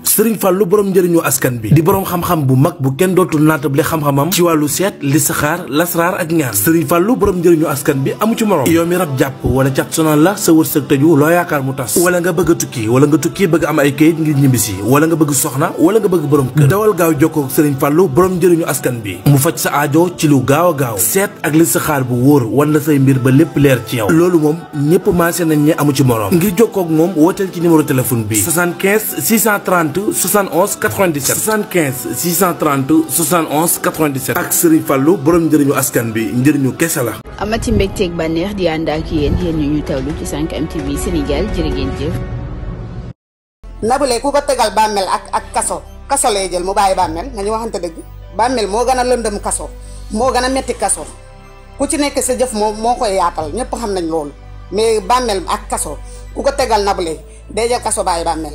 Serigne Fallou borom njëriñu askan bi di borom xam-xam bu mag bu kenn dootul naatable xam-xamam ci wàllu seet listixaar lasraar ak ñaan Serigne Fallou borom njëriñu askan bi amu ci morom. yow mi rab jàpp wala cat sonal la sa wërsëg tëju loo yaakaar mu tas wala nga bëgg a tukki wala nga tukki bëgg am ay kayit ngir ñibbisi wala nga bëgg soxna wala nga bëgg borom kër dawal gaaw jokkoo ak Serigne Fallou borom njëriñu askan bi mu faj sa aajo ci lu gaaw a gaaw seet ak listixaar bu wóor wan la say mbir ba lépp leer ci yow loolu moom ñëpp maase nañ ne amu ci morom ngir jokkoo ak moom wooteel ci numéro téléphone bi 75 630 71 97 75 630 71 97 ak Serigne Fallou borom njëriñu askan bi njëriñu kese la. amati mbégteeg bànneex di ànd ak yéen ñu tawlu ci 5M TV Sénégal jërë ngeen jëf. Nabou Leye ku ko tegal bàmmeel ak kaso lay jël mu bàyyi bàmmeel nañu waxante dëgg bàmmeel moo gën a lëndëm kaso moo gën a metti kaso ku ci nekk sa jëf moo koy yaatal ñëpp xam nañ loolu mais bàmmeel ak kaso ku ko tegal Nabou Leye day jël kaso bàyyi bàmmeel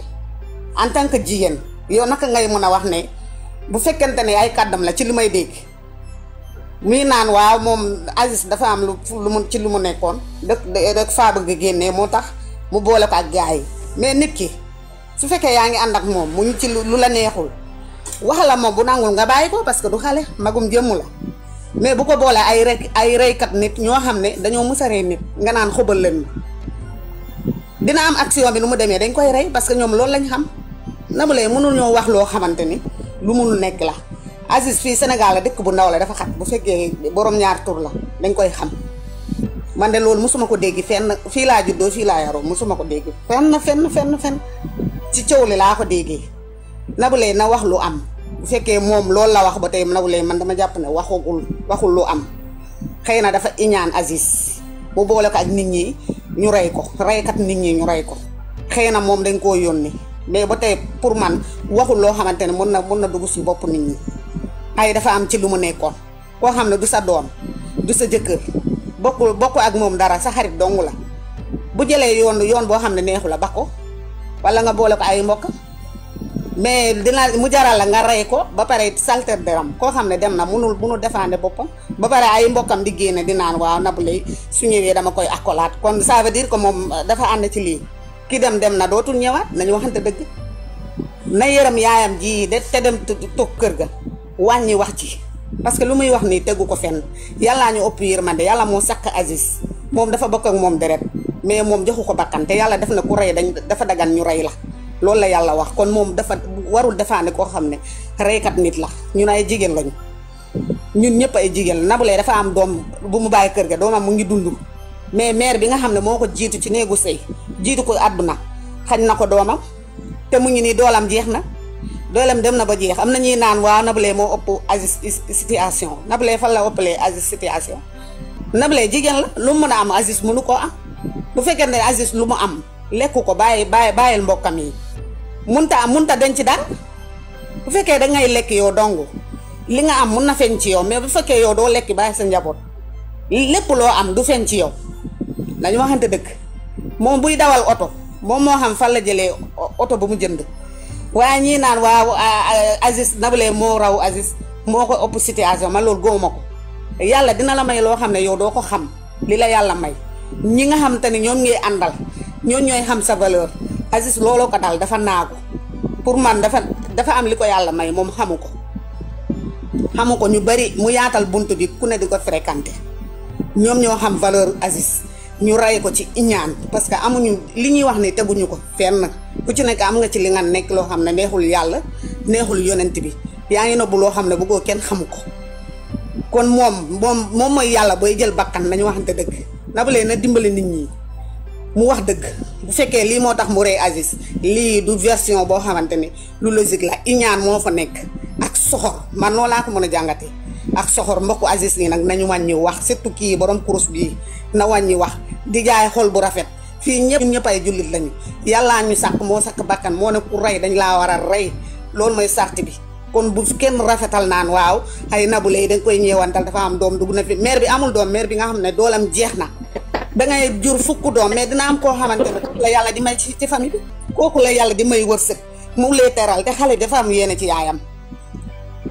en tant que jigéen yow naka ngay mën a wax ne bu fekkente ne ay kàddam la ci li may dégg muy naan waaw moom Aziz dafa am lu mu nekkoon dëkk faa bëgg génnee moo tax mu boole ko ak gars yi mais nit ki su fekkee yaa ngi ànd ak moom mu ñu ci lu la neexul wax la moom bu nangul nga bàyyi ko parce que du xale magum jëmm la mais bu ko boolee ay reykat nit ñoo xam ne dañoo musaree nit nga naan xubal leen dina am action bi nu mu demee dañ koy rey parce que ñoom loolu lañ xam Nabou Leye mënul ñoo wax loo xamante ni lu munul nekk la Aziz fii Sénégal la dëkk bu ndaw la dafa xat bu fekkee borom ñaar tur la dañ koy xam man de loolu mosuma ko dégg fenn fii laa juddoo fii laa yaroo mosuma ko dégg fenn ci coow li laa ko déggee Nabou Leye na wax lu am bu fekkee moom loolu la wax ba tey Nabou Leye man dama jàpp ne waxul lu am xëy na dafa iñaan Aziz bu boole ko ak nit ñi ñu rey ko reykat nit ñi ñu rey ko xëy na moom dañ koo yónni mais ba tey pour man waxul loo xamante ne mën na dugg si bopp nit ñi ay dafa am ci lu mu nekkoon koo xam ne du sa doom du sa jëkkër bokk ak moom dara sa xarit dong la bu jëlee yoon boo xam ne neexu la ba ko wala nga boole ko ay mbokk mais dina mu jaral la nga rey ko ba pare salter deram koo xam ne dem na munul défendre boppam ba pare ay mbokkam di génne di naan waaw Nabou Leye su ñëwee dama koy accolade kon ça veut dire que moom dafa ànd ci lii ki dem na dootul ñëwaat nañu waxante dëgg na yërëm yaayam ji te dem toog kër ga wàññi wax ci parce que lu muy wax nii tegu ko fenn yàllaa ñu ëpp yërmande yàlla moo sakk Aziz moom dafa bokk ak moom deret mais moom joxu ko bakkan te yàlla def na ku rey dafa dagan ñu rey la loolu la yàlla wax kon moom dafa warul defaane koo xam ne reykat nit la ñun ay jigéen lañu ñun ñëpp ay jigéen la Nabou Leye dafa am doom bu mu bàyyi kër ga doomam mu ngi dund mais mère bi nga xam ne moo ko jiitu ci néegu sëy jiitu ko àdduna xañ na ko doomam te mu ngi nii doolam jeex na doolam dem na ba jeex am na ñuy naan waaw Nabou Leye moo ëpp Aziz situation Nabou Leye fan la ëppalee Aziz situation Nabou Leye jigéen la lu mu mën a am Aziz mënu koo am bu fekkee ne Aziz lu mu am lekku ko bàyyil mbokkam yi munta denc dara bu fekkee da ngay lekk yow dong li nga am mun na feeñ ci yow mais bu fekkee yow doo lekk bàyyi sa njaboot lépp loo am du feeñ ci yow dañu waxante dëgg moom buy dawal oto moom moo xam fan la jëlee oto bu mu jënd waaye ñii naan waaw Aziz Nabou Leye moo raw Aziz moo ko ëpp situation man loolu góoma ko yàlla dina la may loo xam ne yow doo ko xam li la yàlla may ñi nga xam te ne ñoom ngay àndal ñooy xam sa valeur Aziz looloo ko dal dafa naagu pour man dafa am li ko yàlla may moom xamu ko ñu bari mu yaatal bunt bi ku ne di ko fréquenté ñoom ñoo xam valeur Aziz ñu rey ko ci iñaan parce que amuñu li ñuy wax ni teguñu ko fenn ku ci nekk am nga ci li nga nekk loo xam ne neexul yàlla neexul yonent bi yaa ngi nobbu loo xam ne bëggoo kenn xamu ko kon moom mooy yàlla booy jël bakkan nañu waxante dëgg Nabou Leye na dimbali nit ñi mu wax dëgg bu fekkee lii moo tax mu rey Aziz lii du version boo xamante ni lu logique la iñaan moo fa nekk ak soxor man noo laa ko mën a jàngatee ak soxor mbokku Aziz nii nag nañu wàññi wax surtout kii borom kurus bii na wàññi wax di jaay xol bu rafet fii ñëpp ay jullit lañu yàllaa ñu sàkk moo sàkk bakkan moo ne ku rey dañ laa war a rey loolu mooy sarti bi kon bu kenn rafetal naan waaw ay Nabou Leye dañ koy ñeewantal dafa am doom dugg na fi mère bi amul doom mère bi nga xam ne doolam jeex na dangay jur fukk doom mais dina am koo xamante ne la yàlla di may ci famille bi kooku la yàlla di may wërsëg mu lay teral te xale dafa am yéene ci yaayam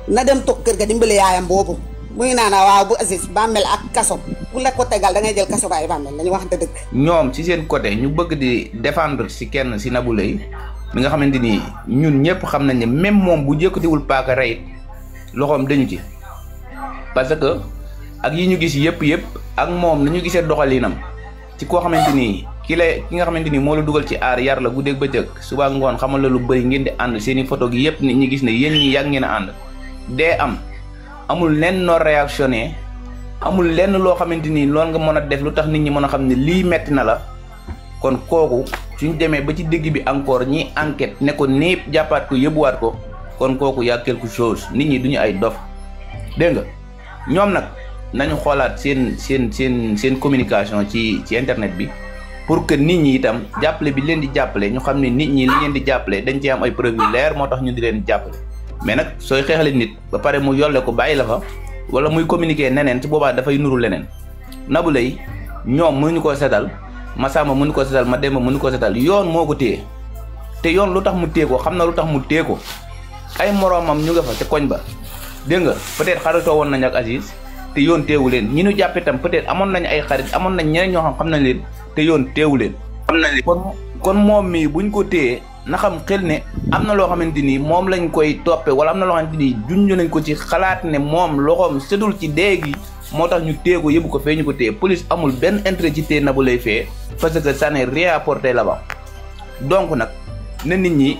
na dem toog kër ga dimbali yaayam boobu muy naan waaw bu Aziz bàmmeel ak kaso bu la ko tegal da ngay jël kaso ba ay bàmmeel dañu waxante dëgg. ñoom ci seen côté ñu bëgg di défendre si kenn si Nabou Leye mi nga xamante ni ñun ñëpp xam nañ ne même moom bu jëkkatiwul paaka rey loxoom dañu ci parce que ak yi ñu gis yëpp ak moom nañu gisee doxalinam ci koo xamante ni ki nga xamante ni moo la dugal ci aar yar la guddeeg bëccëg suba ngoon xamal la lu bëri ngeen di ànd seen i photo gi yëpp nit ñi gis ne yéen ñi yàgg ngeen a ànd dee amul lenn noo réactionné amul lenn loo xamante ni loolu nga mën a def lu tax nit ñi mën a xam ne lii metti na la kon kooku suñ demee ba ci digg bi encore ñi enquête ne ko niip jàppaat ko yëbuwaat ko kon kooku y'a quelque chose nit ñi duñu ay dof dégg nga ñoom nag nañu xoolaat seen communication ci internet bi pour que nit ñi itam jàppale bi leen di jàppale ñu xam ne nit ñi li leen di jàppale dañ ci am ay preuve yu leer moo tax ñu di leen jàppale mais nag sooy xeexale nit ba pare mu yolle ko bàyyi la fa wala muy communiquer neneen ci boobaa dafay nuru leneen Nabou Leye ñoom mënuñu koo setal Massamba mënu ko setal Mademba mënu ko setal yoon moo ko téye te yoon lu tax mu téye ko xam na lu tax mu téye ko ay moroomam ñu nga fa ca koñ ba dégg nga peut-être xaritoo woon nañ ak Aziz te yoon teewu leen ñi ñu jàppe tam peut-être amoon nañ ay xarit amoon nañ ñeneen ñoo xam nañ leen te yoon teewu leen kon moom mii buñ ko téyee na xam xel ne am na loo xamante ni moom lañ koy toppe wala am na loo xamante ni junj nañ ko ci xalaat ne moom loxoom setul ci dee gi moo tax ñu téye ko yóbbu ko fee ñu ko téye police amul benn intérêt ci téye Nabou Leye fee parce que ça n'est rien à porter là-bas donc nag na nit ñi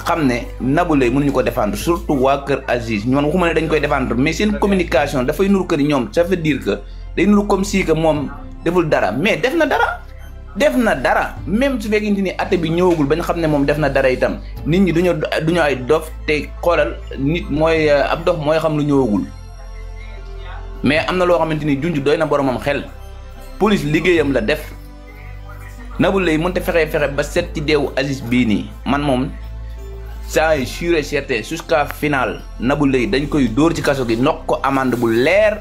xam ne Nabou Leye mënuñu ko défendre surtout waa kër Aziz ñoom waxuma ne dañ koy défendre mais seen communication dafay nuru que ni ñoom ça veut dire que day nuru comme si que moom deful dara mais def na dara même su fekkente ni atte bi ñëwagul ba ñu xam ne moom def na dara itam nit ñi duñu ay dof te xoolal nit mooy ab dof mooy xam lu ñëwagul mais am na loo xamante ni junj doy na boromam xel police liggéeyam la def Nabou Leye mënut a fexe ba set ci deewu Aziz bii nii man moom ça est sûr et certain jusqu'à final Nabou Leye dañ koy dóor ci kaso gi nokk ko amande bu leer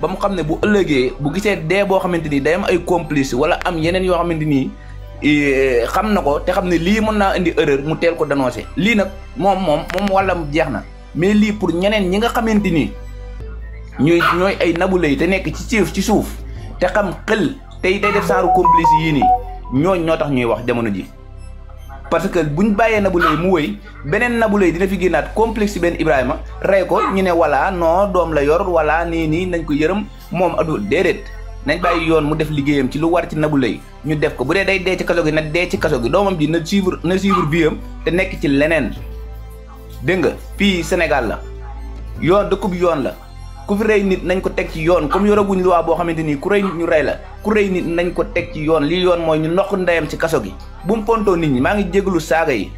ba mu xam ne bu ëllëgee bu gisee dee boo xamante ni day am ay complice wala am yeneen yoo xamante ni xam na ko te xam ne lii mën naa indi erreur mu teel ko dénoncé lii nag moom wàllam jeex na mais lii pour ñeneen ñi nga xamante ni ñooy ay Nabou Leye te nekk ci suuf te xam xel tey day def saaru complice yii nii ñoo tax ñuy wax jamono ji parce que buñ bàyyee Nabou Leye mu wëy beneen Nabou Leye dina fi génnaat complexe benn Ibrahima rey ko ñu ne wala non doom la yor wala nii nañ ko yërëm moom adu déedéet nañ bàyyi yoon mu def liggéeyam ci lu war ci Nabou Leye ñu def ko bu dee day dee ci kaso gi na dee ci kaso gi doomam ji na suivre biam te nekk ci leneen dégg nga fii Sénégal la yoon dëkkub yoon la ku fi rey nit nañ ko teg ci yoon comme yoraguñ loi boo xamante ni ku rey nit ñu rey la ku rey nit nañ ko teg ci yoon lii yoon mooy ñu noq ndeyam ci kaso gi bu mu fontoo nit ñi maa ngi jégalu saaga yi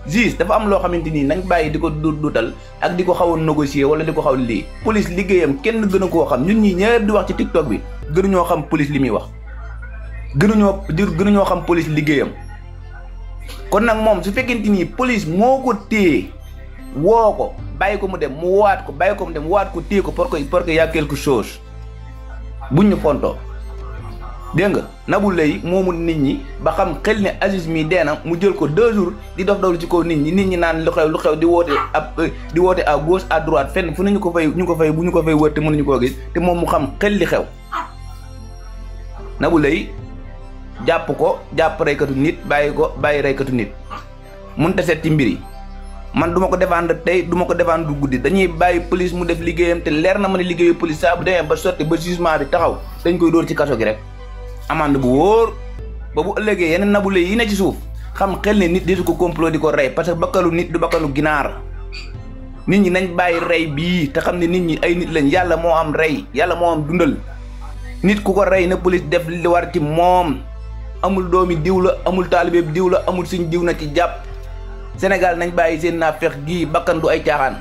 juge dafa am loo xamante ni nañ bàyyi di ko dutal ak di ko xaw a négocier wala di ko xaw lii police liggéeyam kenn gën a koo xam ñun ñi ñëpp di wax ci TikTok bi gënuñoo xam police li muy wax gënuñoo xam police liggéeyam kon nag moom su fekkente ni police moo ko téye woo ko bàyyi ko mu dem mu waat ko bàyyi ko mu dem waat ko téye ko pour que y a quelque chose buñ ñu fontoo dégg nga Nabou Leye moomu nit ñi ba xam xel ne Aziz mi dee na mu jël ko 2 jours di dof dawlu ci kaw nit ñi naan lu xew di woote à gauche à droite fenn fu ñu ko fay wër te mënuñu koo gis te moom mu xam xel li xew Nabou Leye jàpp reykatu nit bàyyi reykatu nit mënut a seet ci mbir yi man duma ko défendre tey duma ko défendre guddi dañuy bàyyi police mu def liggéeyam te leer na ma ne liggéeyu police saa bu demee ba sotti ba jugement bi taxaw dañ koy dóor ci kaso gi rek amande bu wóor ba bu ëllëgee yeneen Nabou Leye yi ne ci suuf xam xel ne nit di ko complot di ko rey parce que bakkalu nit du bakkalu ginaar nit ñi nañ bàyyi rey bii te xam ne nit ñi ay nit lañ yàlla moo am rey yàlla moo am dundal nit ku ko rey na police def li war ci moom amul doomi diw la amul taalibeeb diw la amul suñ diw na ci jàpp Sénégal nañ bàyyi seen naafeq gii bakkan du ay caaxaan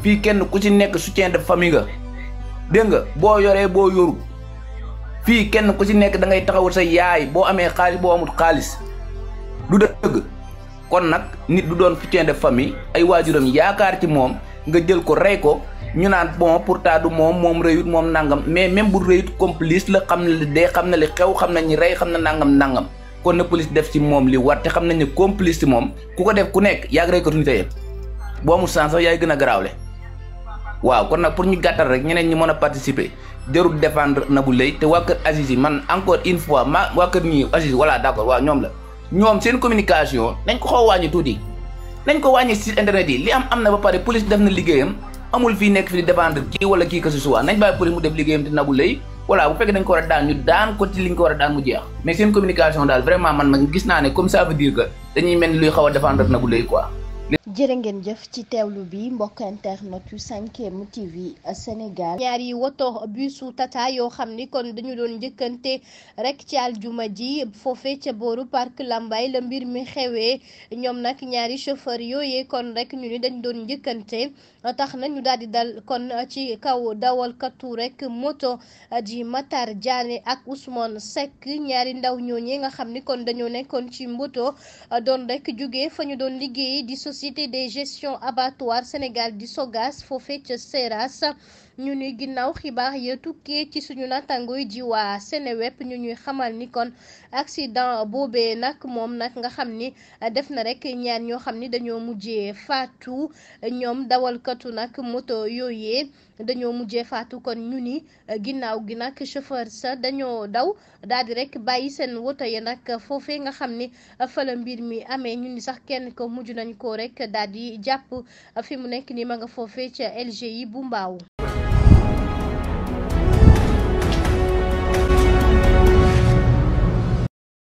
fii kenn ku ci nekk soutien de famille nga dégg nga boo yoree boo yoru fii kenn ku ci nekk da ngay taxawul sa yaay boo amee xaalis boo amul xaalis du dëgg kon nag nit du doon soutien de famille ay waajuram yaakaar ci moom nga jël ko rey ko ñu naan bon pourtant du moom rëyut moom nangam mais même bu rëyut complice la xam na li dee xam na li xew xam na ñi rey xam na nangam kon na police def ci moom li war te xam nañ ne complice ci moom ku ko def ku nekk yaa ngi reykatu nit yëpp boo amul sens sax yaay gën a garaawle waaw kon nag pour ñu gàttal rek ñeneen ñi mën a participer jarul défendre Nabou Leye te waa kër Aziz yi man encore une fois waa kër ñii Aziz voilà d'accord waaw ñoom la ñoom seen communication nañ ko xaw wàññi tuuti nañ ko wàññi site internet yi li am na ba pare police def na liggéeyam amul fii nekk fi di défendre kii wala kii que ce soit nañ bàyyi police mu def liggéeyam te Nabou Leye voilà bu fekkee dañ ko war a daan ñu daan ko ci liñ ko war a daan mu jeex mais seen communication daal vraiment man gis naa ne comme ça veut dire que dañuy mel ni luy xaw a défendre Nabou Leye quoi. jërë ngeen jëf ci teewlu bi mbokk internet yu 5M TV Sénégal. ñaari woto busu tata yoo xam ni kon dañu doon njëkkante rek ci aljuma ji foofee ca booru parc Lambaye la mbir mi xewee ñoom nag ñaari chauffeur yooyee kon rek ñu ni dañ doon njëkkante tax na ñu daal di dal kon ci kaw dawalkatu rek moto di Matar Diané ak Ousmane Seck ñaari ndaw ñooñee nga xam ni kon dañoo nekkoon ci moto doon rek jóge fa ñu doon liggéey di société des gestion abattoir Sénégal di Sogas foofee ca Seras ñu ni ginnaaw xibaar ya tukkee ci suñu natango yi ji waa Seneweb ñu ñuy xamal ni kon accident boobee nag moom nag nga xam ni def na rek ñaar ñoo xam ni dañoo mujjee faatu ñoom dawalkatu nag moto yooyee dañoo mujjee faatu kon ñu ni ginnaaw gi nag chauffeur sa dañoo daw daal di rek bàyyi seen woto ya nag foofee nga xam ni fa la mbir mi amee ñu ni sax kenn ko mujj nañ ko rek daal di jàpp fi mu nekk ni ma nga foofee ca LGI bu Mbaaw